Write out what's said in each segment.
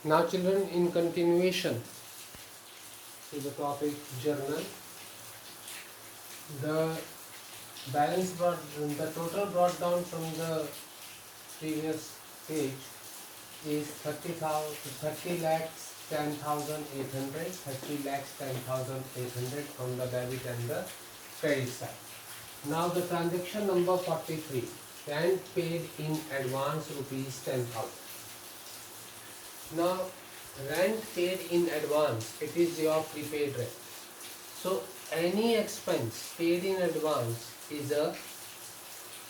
Now children, in continuation to the topic journal, the the total brought down from the previous page is 30 lakhs 10,800, 30 lakhs 10,800 on the debit and the credit side. Now the transaction number 43, rent paid in advance rupees 10,000. Now rent paid in advance, it is your prepaid rent. So any expense paid in advance is a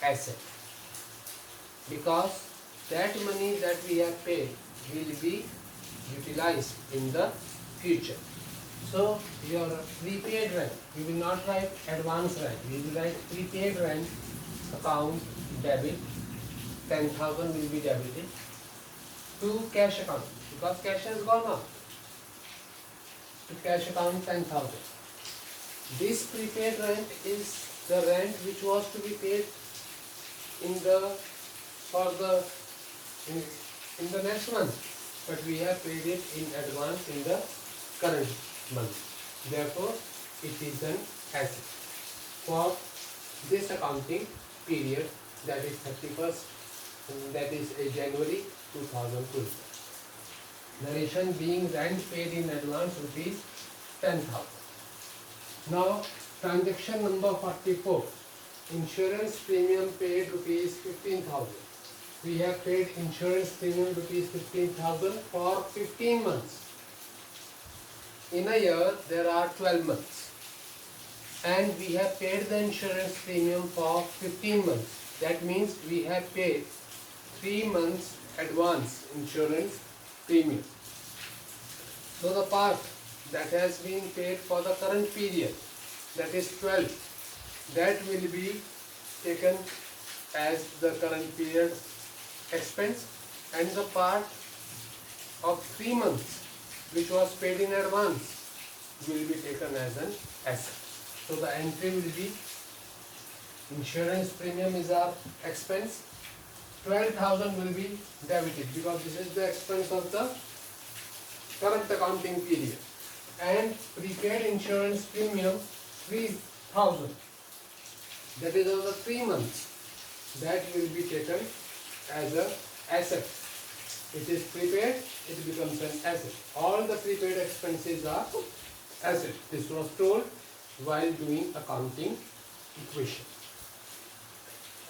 asset, because that money that we have paid will be utilized in the future. So your prepaid rent, we will not write advance rent, we will write prepaid rent account debit, 10,000 will be debited to cash account, because cash has gone up, to cash account 10,000. This prepaid rent is the rent which was to be paid in the next month, but we have paid it in advance in the current month. Therefore, it is an asset for this accounting period, that is 31st, that is January 2020. Narration being rent paid in advance rupees 10,000. Now transaction number 44, insurance premium paid rupees 15,000. We have paid insurance premium rupees 15,000 for 15 months. In a year there are 12 months, and we have paid the insurance premium for 15 months. That means we have paid 3 months advance insurance premium. So the part that has been paid for the current period, that is 12, that will be taken as the current period expense, and the part of 3 months which was paid in advance will be taken as an asset. So the entry will be insurance premium is our expense, 12,000 will be debited because this is the expense of the current accounting period, and prepaid insurance premium 3,000, that is over 3 months, that will be taken as an asset. It is prepaid, it becomes an asset. All the prepaid expenses are asset. This was told while doing accounting equation.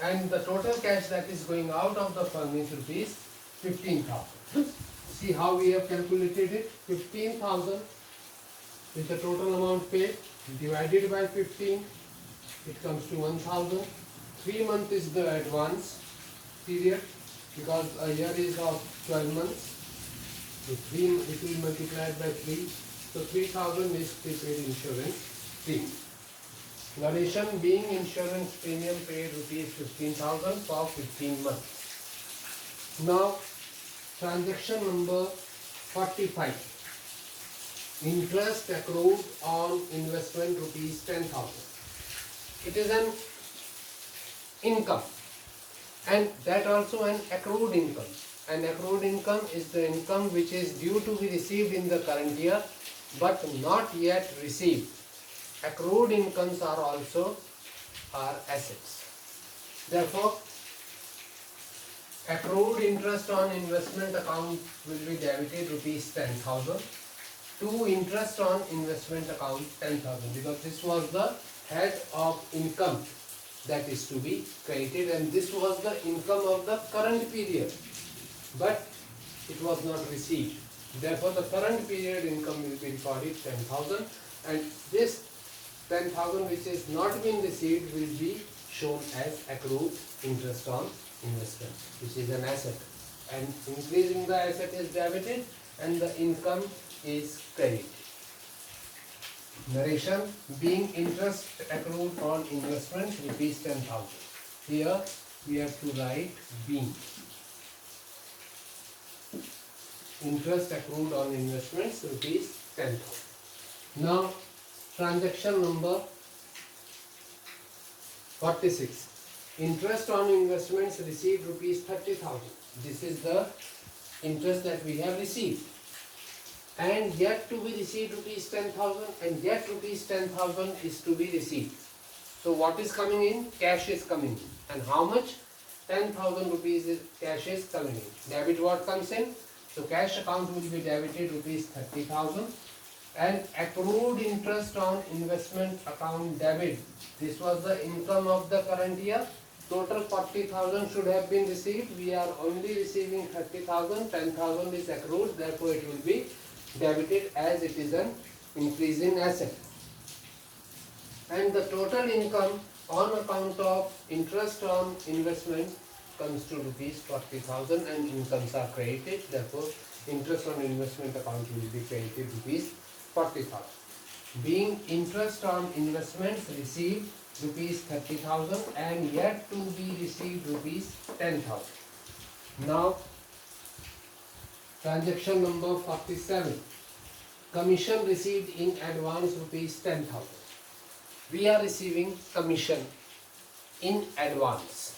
And the total cash that is going out of the firm is rupees 15,000. See how we have calculated it. 15,000 is the total amount paid, divided by 15, it comes to 1,000. 3 months is the advance period, because a year is of 12 months. So it will multiply by 3. So 3,000 is prepaid insurance premium. Narration being insurance premium paid rupees 15,000 for 15 months. Now transaction number 45. Interest accrued on investment rupees 10,000. It is an income, and that also an accrued income. An accrued income is the income which is due to be received in the current year but not yet received. Accrued incomes are also our assets. Therefore, accrued interest on investment account will be debited rupees 10,000 to interest on investment account 10,000, because this was the head of income that is to be credited, and this was the income of the current period, but it was not received. Therefore, the current period income will be recorded 10,000, and this 10,000 which is not been received will be shown as accrued interest on investment, which is an asset, and increasing the asset is debited and the income is credited. Narration being interest accrued on investment rupees 10,000. Here we have to write being interest accrued on investments rupees 10,000. Now transaction number 46. Interest on investments received rupees 30,000. This is the interest that we have received, and yet to be received rupees 10,000, and yet rupees 10,000 is to be received. So what is coming in? Cash is coming in. And how much? 10,000 rupees is cash is coming in. Debit what comes in? So cash account will be debited rupees 30,000, and accrued interest on investment account debit. This was the income of the current year. Total 40,000 should have been received. We are only receiving 30,000. 10,000 is accrued. Therefore, it will be debited as it is an increase in asset. And the total income on account of interest on investment comes to rupees 40,000, and incomes are credited. Therefore, interest on investment account will be credited rupees 40,000. Being interest on investments received rupees 30,000 and yet to be received rupees 10,000. Now, transaction number 47. Commission received in advance rupees 10,000. We are receiving commission in advance.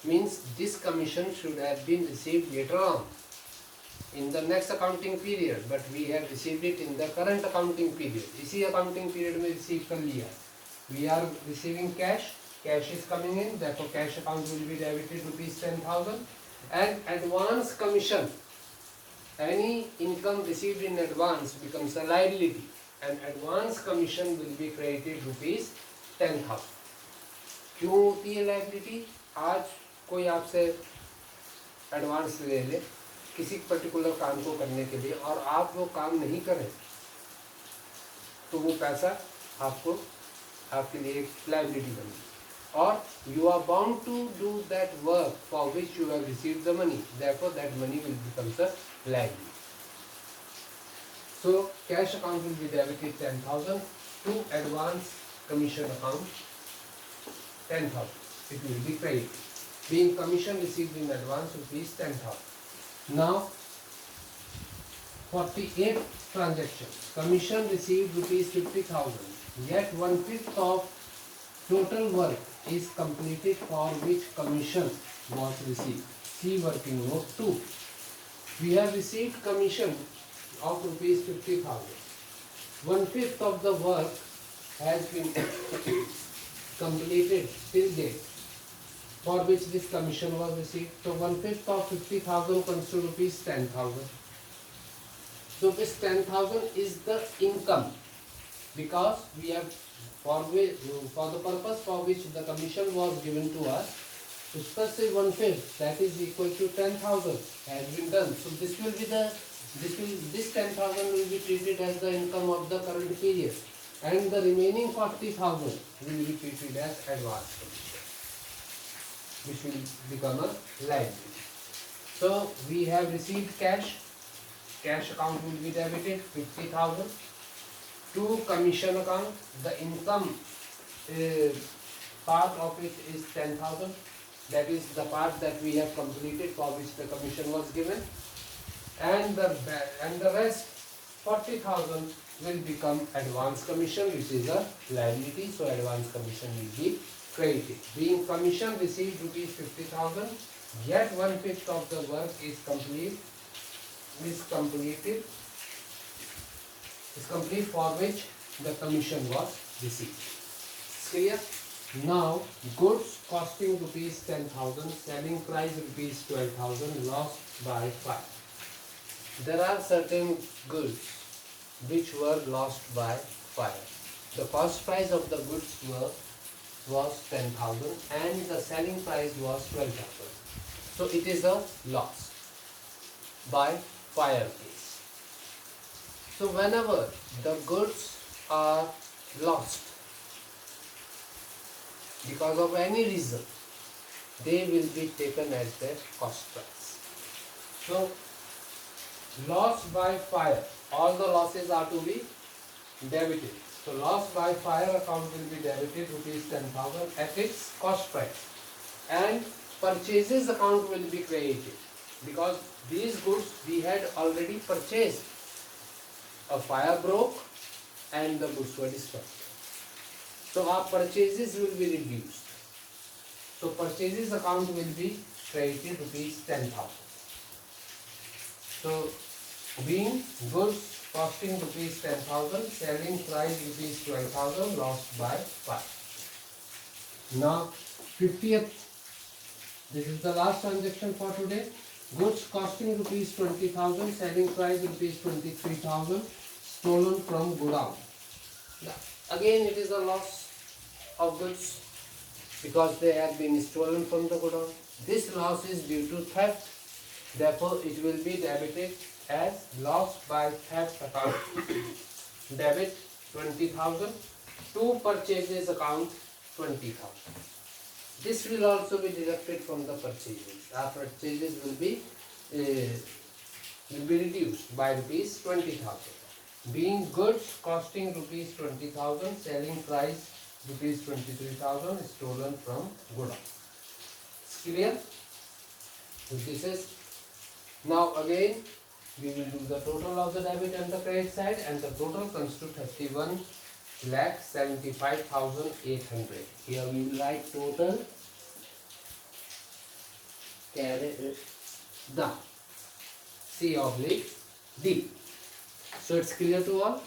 Means this commission should have been received later on in the next accounting period, but we have received it in the current accounting period. इसी accounting period में receive कर लिया. We are receiving cash. Cash is coming in. Therefore, cash account will be debited rupees 10,000. And advance commission. Any income received in advance becomes a liability, and advance commission will be credited rupees 10,000. क्यों होती है liability? आज कोई आपसे advance ले ले किसी particular काम को करने के लिए, और आप वो काम नहीं करें, तो वो पैसा आपको आपके लिए एक लाइबिलिटी बनेगी. और you are bound to do that work for which you have received the money. Therefore, that money will become a liability. So, cash account will be debited 10,000 to advance commission account 10,000. It will be credited. Being commission received in advance rupees 10,000. Now, 48 transactions. Commission received rupees 50,000. Yet 1/5 of total work is completed for which commission was received. See working note 2. We have received commission of rupees 50,000. 1/5 of the work has been completed till date for which this commission was received. So 1/5 of 50,000 comes to rupees 10,000. So this 10,000 is the income, because we have for the purpose for which the commission was given to us. उसका से 1/5, that is equal to 10,000 has been done. So this 10,000 will be treated as the income of the current period, and the remaining 40,000 will be treated as advance commission, which will become a liability. So we have received cash. Cash account will be debited 50,000 to commission account. The income part of it is 10,000. That is the part that we have completed for which the commission was given, and the rest 40,000 will become advance commission, which is a liability. So advance commission will be credited. Being commission received rupees 50,000, yet 1/5 of the work is complete for which the commission was received. Clear? Now, goods costing rupees 10,000, selling price rupees 12,000, lost by 5. There are certain goods which were lost by fire. The cost price of the goods was 10,000 and the selling price was 12,000. So it is a loss by fire case. So whenever the goods are lost because of any reason, they will be taken as their cost price. So loss by fire, all the losses are to be debited. So loss by fire account will be debited rupees 10,000 at its cost price, and purchases account will be credited because these goods we had already purchased. A fire broke and the goods were destroyed. So our purchases will be reduced. So purchases account will be credited rupees 10,000. So being goods costing rupees 10,000, selling price rupees 12,000, lost by 5. Now 50th, this is the last transaction for today. Goods costing rupees 20,000, selling price rupees 23,000, stolen from godown. Again it is a loss of goods because they have been stolen from the godown. This loss is due to theft, therefore it will be debited as loss by theft account. Debit 20,000 to purchases account 20,000. This will also be deducted from the purchases. Our purchases will be reduced by rupees 20,000. Being goods costing rupees 20,000, selling price rupees 23,000, stolen from godown. Clear? So this is, now again we will do the total of the debit and the credit side, and the total comes to 31,75,800. Here we will write total carry the C/D. So it's clear to all.